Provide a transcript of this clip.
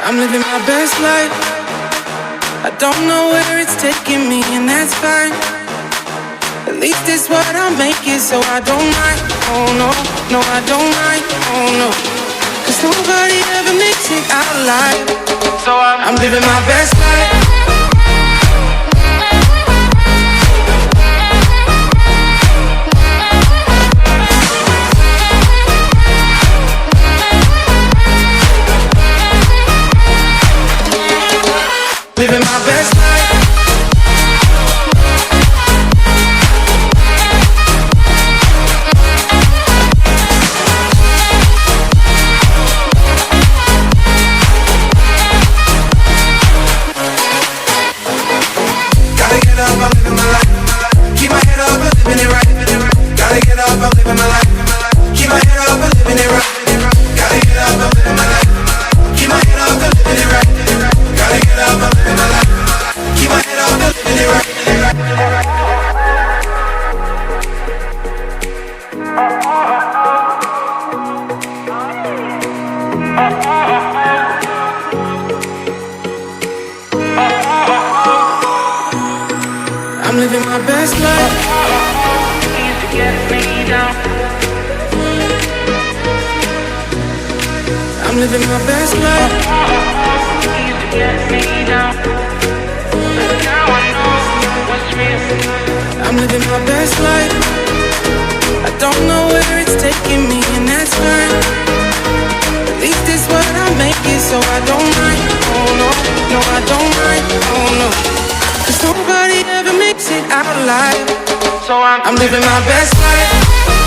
I'm living my best life. I don't know where it's taking me, and that's fine. At least it's what I'm making, so I don't mind. Oh no, no I don't mind. Oh no, 'cause nobody ever makes it out alive. So I'm living my best life. Living my best life. Gotta get up, I'm living my life. Keep my head up, I'm living it right. Gotta get up, I'm living my life. Keep my head up, I'm living it right. Gotta get up, I'm living my life. Keep my head up, I'm living it right. Gotta get up, I'm living my life. Keep my head up, I'm living it right. I'm living my best life. Used to get me down. I'm living my best life. Used to get me down. But now I know what's real. I'm living my best life. I don't know where it's taking me, and that's fine. At least it's what I'm making, so I don't mind. Oh no, no I don't mind. Oh no, 'cause nobody ever makes it out alive. So I'm living my best life.